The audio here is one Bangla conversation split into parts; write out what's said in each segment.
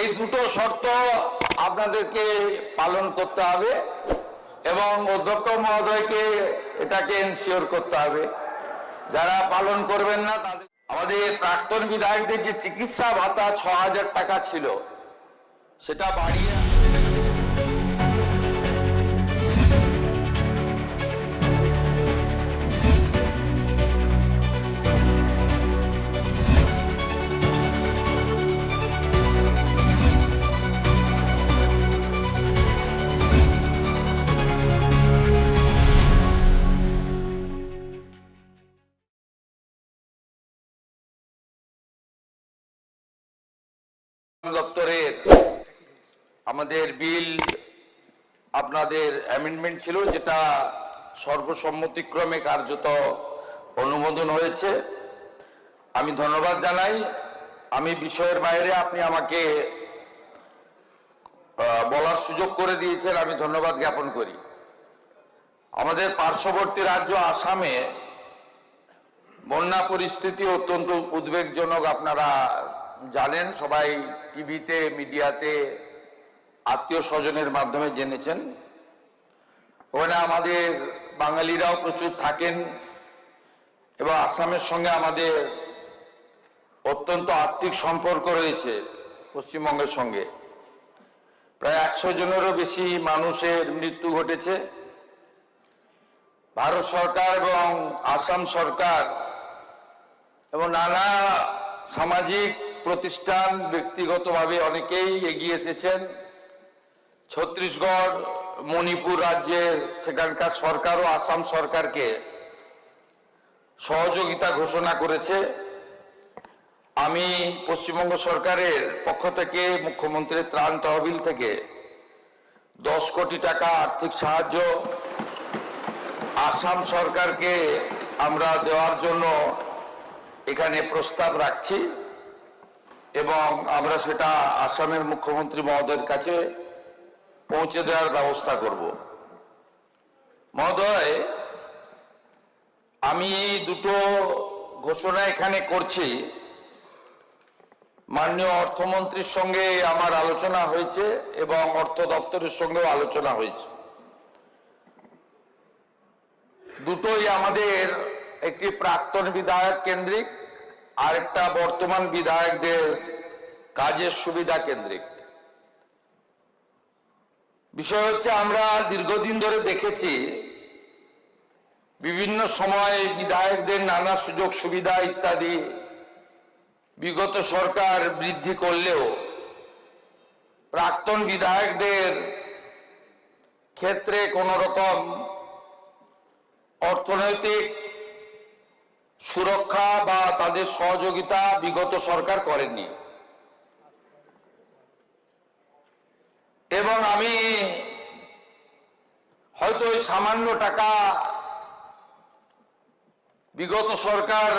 এই দুটো শর্ত আপনাদেরকে পালন করতে হবে এবং অধ্যক্ষ মহোদয়কে এটাকে এনশিওর করতে হবে। যারা পালন করবেন না তাদের, আমাদের প্রাক্তন বিধায়কদের যে চিকিৎসা ভাতা ৬,০০০ টাকা ছিল সেটা বাড়িয়ে দপ্তরের আমাদের বিল আপনাদের অ্যামেন্ডমেন্ট ছিল, যেটা সর্বসম্মতিক্রমে কার্যত অনুমোদন হয়েছে। আমি ধন্যবাদ জানাই। আমি বিষয়ের বাইরে আপনি আমাকে বলার সুযোগ করে দিয়েছেন, আমি ধন্যবাদ জ্ঞাপন করি। আমাদের পার্শ্ববর্তী রাজ্য আসামে বন্যা পরিস্থিতি অত্যন্ত উদ্বেগজনক, আপনারা জানেন, সবাই টিভিতে মিডিয়াতে আত্মীয় স্বজনের মাধ্যমে জেনেছেন। ওখানে আমাদের বাঙালিরাও প্রচুর থাকেন এবং আসামের সঙ্গে আমাদের অত্যন্ত আত্মিক সম্পর্ক রয়েছে পশ্চিমবঙ্গের সঙ্গে। প্রায় ১০০ জনেরও বেশি মানুষের মৃত্যু ঘটেছে। ভারত সরকার এবং আসাম সরকার এবং নানা সামাজিক প্রতিষ্ঠান ব্যক্তিগতভাবে অনেকেই এগিয়ে এসেছেন। ছত্তিশগড়, মণিপুর রাজ্যের সেখানকার সরকারও আসাম সরকারকে সহযোগিতা ঘোষণা করেছে। আমি পশ্চিমবঙ্গ সরকারের পক্ষ থেকে মুখ্যমন্ত্রীর ত্রাণ তহবিল থেকে 10 কোটি টাকা আর্থিক সাহায্য আসাম সরকারকে আমরা দেওয়ার জন্য এখানে প্রস্তাব রাখছি এবং আমরা সেটা আসামের মুখ্যমন্ত্রী মহোদয়ের কাছে পৌঁছে দেওয়ার ব্যবস্থা করব। মহোদয়, আমি দুটো ঘোষণা এখানে করছি। মাননীয় অর্থমন্ত্রীর সঙ্গে আমার আলোচনা হয়েছে এবং অর্থ দপ্তরের সঙ্গেও আলোচনা হয়েছে। দুটোই আমাদের, একটি প্রাক্তন বিধায়ক কেন্দ্রিক আর একটা বর্তমান বিধায়কদের কাজের সুবিধা কেন্দ্রিক। বিষয় হচ্ছে, আমরা দীর্ঘদিন ধরে দেখেছি বিভিন্ন সময় বিধায়কদের নানা সুযোগ সুবিধা ইত্যাদি বিগত সরকার বৃদ্ধি করলেও প্রাক্তন বিধায়কদের ক্ষেত্রে কোন রকম অর্থনৈতিক সুরক্ষা বা তাদের সহযোগিতা বিগত সরকার করেননি। এবং আমি হয়তো ওই সামান্য টাকা বিগত সরকার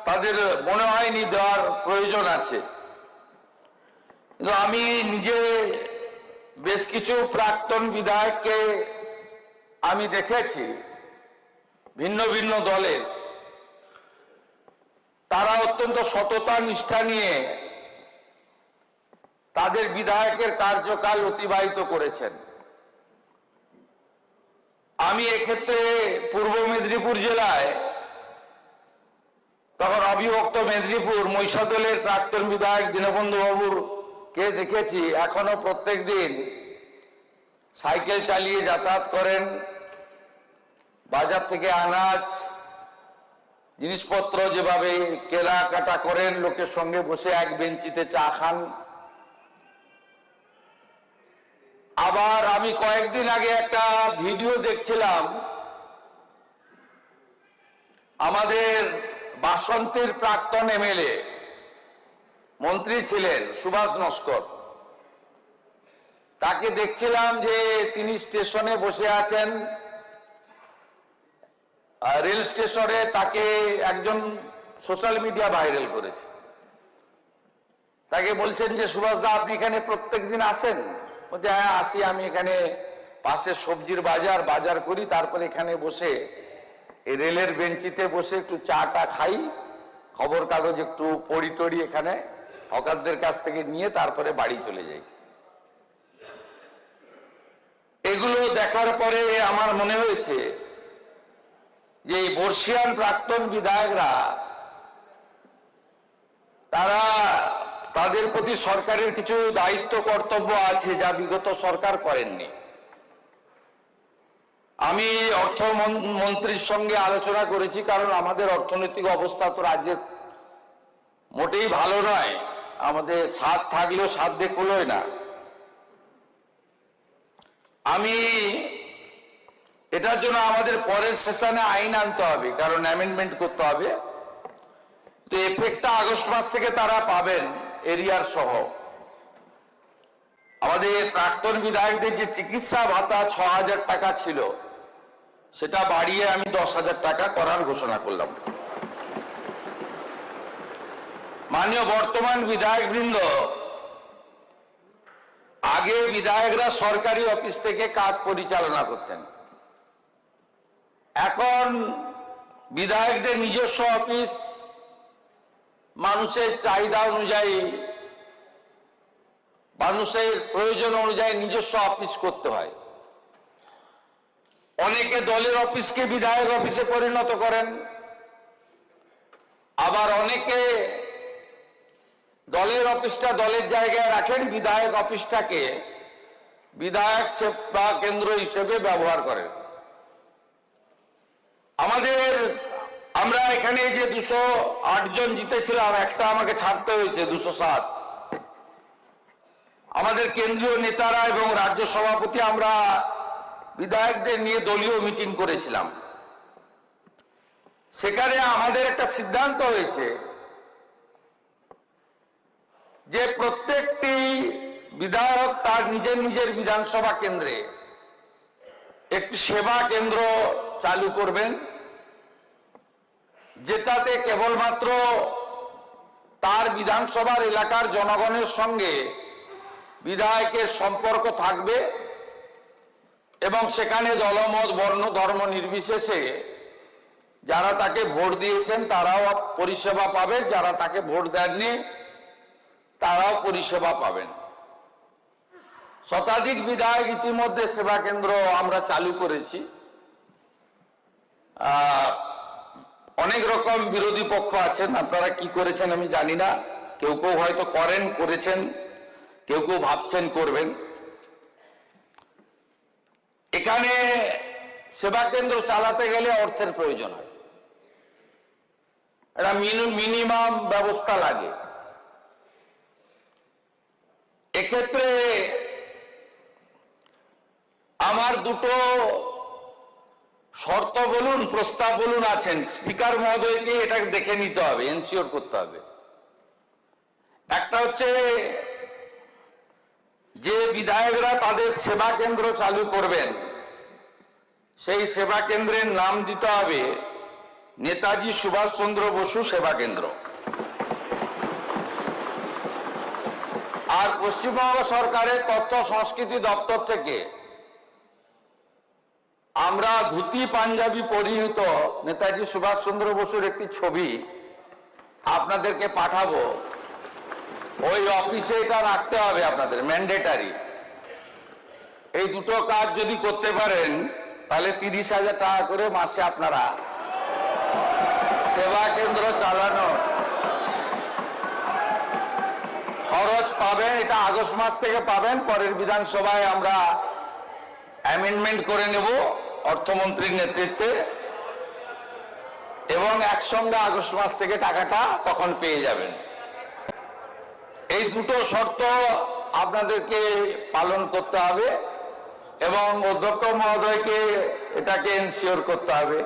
তাদের মনে হয়নি দেওয়ার প্রয়োজন আছে, কিন্তু আমি নিজে বেশ কিছু প্রাক্তন বিধায়ককে আমি দেখেছি ভিন্ন ভিন্ন দলের, তারা অত্যন্ত সততা নিষ্ঠা নিয়ে তাদের বিধায়কের কার্যকাল অতিবাহিত করেছেন। আমি এক্ষেত্রে পূর্ব মেদিনীপুর জেলায়, তখন অবিভক্ত মেদিনীপুর, মহিষাদলের প্রাক্তন বিধায়ক দীনবন্ধু বাবুর কে দেখেছি এখনো প্রত্যেক দিন সাইকেল চালিয়ে যাতায়াত করেন, বাজার থেকে আনাজ জিনিসপত্র যেভাবে কেনাকাটা করেন, লোকের সঙ্গে বসে এক বেঞ্চিতে চা খান। আবার আমি কয়েকদিন আগে একটা ভিডিও দেখছিলাম, আমাদের বাসন্তীর প্রাক্তন এমএলএ, মন্ত্রী ছিলেন সুভাষ নস্কর, তাকে দেখছিলাম যে তিনি স্টেশনে বসে আছেন। রেল স্টেশনে তাকে একজন সোশ্যাল মিডিয়া ভাইরাল করেছে। তাকে বলছেন যে, সুভাষ দা, আপনি এখানে প্রত্যেকদিন আসেন? বলছে, হ্যাঁ আসি, আমি এখানে পাশে সবজির বাজার করি, তারপরে এখানে বসে এই রেলের বেঞ্চিতে বসে একটু চা টা খাই, খবর কাগজ একটু পড়ি টড়ি এখানে, হকারদের কাছ থেকে নিয়ে তারপরে বাড়ি চলে যাই। এগুলো দেখার পরে আমার মনে হয়েছে যে এই বর্ষিয়ান প্রাক্তন বিধায়করা তারা তাদের প্রতি সরকারের কিছু দায়িত্ব কর্তব্য আছে যা বিগত সরকার করেননি। আমি অর্থমন্ত্রীর সঙ্গে আলোচনা করেছি, কারণ আমাদের অর্থনৈতিক অবস্থা তো রাজ্যের মোটেই ভালো নয়, আমাদের সাধ থাকলেও সাধ্যে কুলোয় না। আমি এটার জন্য আমাদের পরের সেশনে আইন আনতে হবে, কারণ অ্যামেন্ডমেন্ট করতে হবে। তো এফেক্টটা আগস্ট মাস থেকে তারা পাবেন এরিয়ার সহ। আমাদের প্রাক্তন বিধায়কদের যে চিকিৎসা ভাতা ৬,০০০ টাকা ছিল সেটা বাড়িয়ে আমি ১০,০০০ টাকা করার ঘোষণা করলাম। মাননীয় বর্তমান বিধায়কবৃন্দ, আগে বিধায়করা সরকারি অফিস থেকে কাজ পরিচালনা করতেন, এখন বিধায়কদের নিজস্ব অফিস, মানুষের চাহিদা অনুযায়ী, মানুষের প্রয়োজন অনুযায়ী নিজস্ব অফিস করতে হয়। অনেকে দলের অফিসকে বিধায়ক অফিসে পরিণত করেন, আবার অনেকে দলের অফিসটা দলের জায়গায় রাখেন, বিধায়ক অফিসটাকে বিধায়ক সেবা কেন্দ্র হিসেবে ব্যবহার করেন। আমরা এখানে যে 208 জন জিতেছিলাম, একটা আমাকে ছাড়তে হয়েছে, 207। আমাদের কেন্দ্রীয় নেতারা এবং রাজ্য সভাপতি আমরা বিধায়কদের নিয়ে দলীয় মিটিং করেছিলাম। সেখানে আমাদের একটা সিদ্ধান্ত হয়েছে যে প্রত্যেকটি বিধায়ক তার নিজের নিজের বিধানসভা কেন্দ্রে একটি সেবা কেন্দ্র চালু করবেন, যেটাতে কেবলমাত্র তার বিধানসভার এলাকার জনগণের সঙ্গে বিধায়কের সম্পর্ক থাকবে এবং সেখানে দলমত বর্ণ ধর্ম নির্বিশেষে যারা তাকে ভোট দিয়েছেন তারাও পরিষেবা পাবেন, যারা তাকে ভোট দেননি তারাও পরিষেবা পাবেন। শতাধিক বিধায়ক ইতিমধ্যে সেবা কেন্দ্র আমরা চালু করেছি। অনেক রকম বিরোধী পক্ষ আছেন, আপনারা কি করেছেন আমি জানি না, কেউ কেউ হয়তো করেছেন, কেউ কেউ ভাবছেন করবেন। এখানে সেবা কেন্দ্র চালাতে গেলে অর্থের প্রয়োজন হয়, একটা মিনিমাম ব্যবস্থা লাগে। এক্ষেত্রে আমার দুটো শর্ত বলুন, প্রস্তাব বলুন আছেন, স্পিকার মহোদয়কে এটা দেখে নিতে হবে, এনশিওর করতে হবে। একটা হচ্ছে যে বিধায়করা তাদের সেবা কেন্দ্র চালু করবেন সেই সেবা কেন্দ্রের নাম দিতে হবে নেতাজি সুভাষচন্দ্র বসু সেবা কেন্দ্র। আর পশ্চিমবঙ্গ সরকারের তথ্য সংস্কৃতি দপ্তর থেকে আমরা ধুতি পাঞ্জাবি পরিহিত নেতাজি সুভাষচন্দ্র বসুর একটি ছবি আপনাদেরকে পাঠাবো। ওই অফিসে এটা রাখতে হবে আপনাদের, ম্যান্ডেটারি। এই দুটো কাজ যদি করতে পারেন তাহলে 30,000 টাকা করে মাসে আপনারা সেবা কেন্দ্র চালানো খরচ পাবেন। এটা আগস্ট মাস থেকে পাবেন, পরের বিধানসভায় আমরা অ্যামেন্ডমেন্ট করে নেব অর্থমন্ত্রীর নেতৃত্বে, এবং একসঙ্গে আগস্ট মাস থেকে টাকাটা তখন পেয়ে যাবেন। এই দুটো শর্ত আপনাদেরকে পালন করতে হবে এবং অধ্যক্ষ মহোদয়কে এটাকে এনশিওর করতে হবে।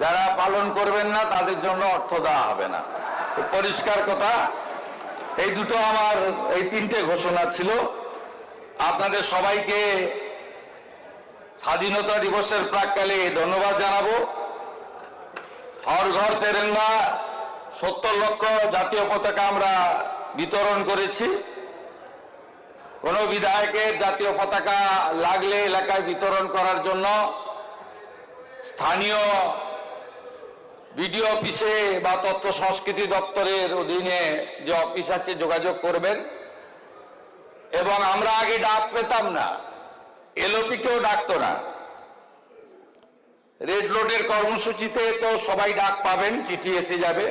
যারা পালন করবেন না তাদের জন্য অর্থ দেওয়া হবে না। পরিষ্কার কথা। এই দুটো আমার এই তিনটে ঘোষণা ছিল। আপনাদের সবাইকে স্বাধীনতা দিবসের প্রাক্কালে ধন্যবাদ জানাবো। হর ঘর তেরঙ্গা 70 লক্ষ জাতীয় পতাকা আমরা বিতরণ করেছি। কোন বিধায়কের জাতীয় পতাকা লাগলে এলাকায় বিতরণ করার জন্য স্থানীয় বিডিও অফিসে বা তথ্য সংস্কৃতি দপ্তরের অধীনে যে অফিস আছে যোগাযোগ করবেন। এবং আমরা আগে ডাক পেতাম না, এলওপি কেও ডাকতো না। রেড রোডের কর্মসূচিতে তো সবাই ডাক পাবেন, চিঠি এসে যাবে।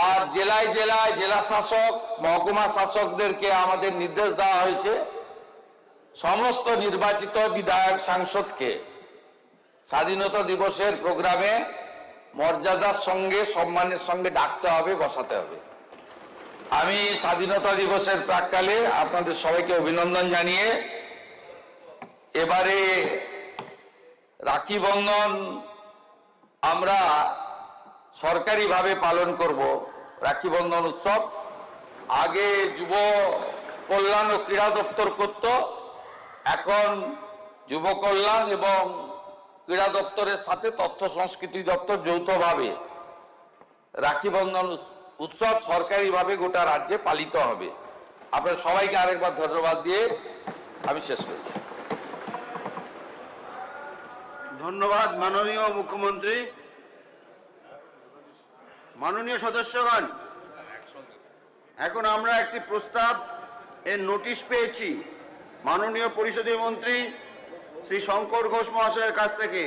আর জেলায় জেলায় জেলা শাসক, মহকুমা শাসকদেরকে আমাদের নির্দেশ দেওয়া হয়েছে সমস্ত নির্বাচিত বিধায়ক সাংসদকে স্বাধীনতা দিবসের প্রোগ্রামে মর্যাদার সঙ্গে সম্মানের সঙ্গে ডাকতে হবে, বসাতে হবে। আমি স্বাধীনতা দিবসের প্রাক্কালে আপনাদের সবাইকে অভিনন্দন জানিয়ে এবারে রাখি বন্ধন আমরা সরকারিভাবে পালন করব। রাখি বন্ধন উৎসব আগে যুব কল্যাণ ও ক্রীড়া দপ্তর করত, এখন যুব কল্যাণ এবং ক্রীড়া দপ্তরের সাথে তথ্য সংস্কৃতি দপ্তর যৌথভাবে রাখি বন্ধন উৎসব সরকারিভাবে গোটা রাজ্যে পালিত হবে। আপনাদের সবাইকে আরেকবার ধন্যবাদ দিয়ে আমি শেষ করছি। ধন্যবাদ মাননীয় মুখ্যমন্ত্রী। মাননীয় সদস্যগণ, এখন আমরা একটি প্রস্তাব এর নোটিশ পেয়েছি মাননীয় পরিষদীয় মন্ত্রী শ্রী শঙ্কর ঘোষ মহাশয়ের কাছ থেকে।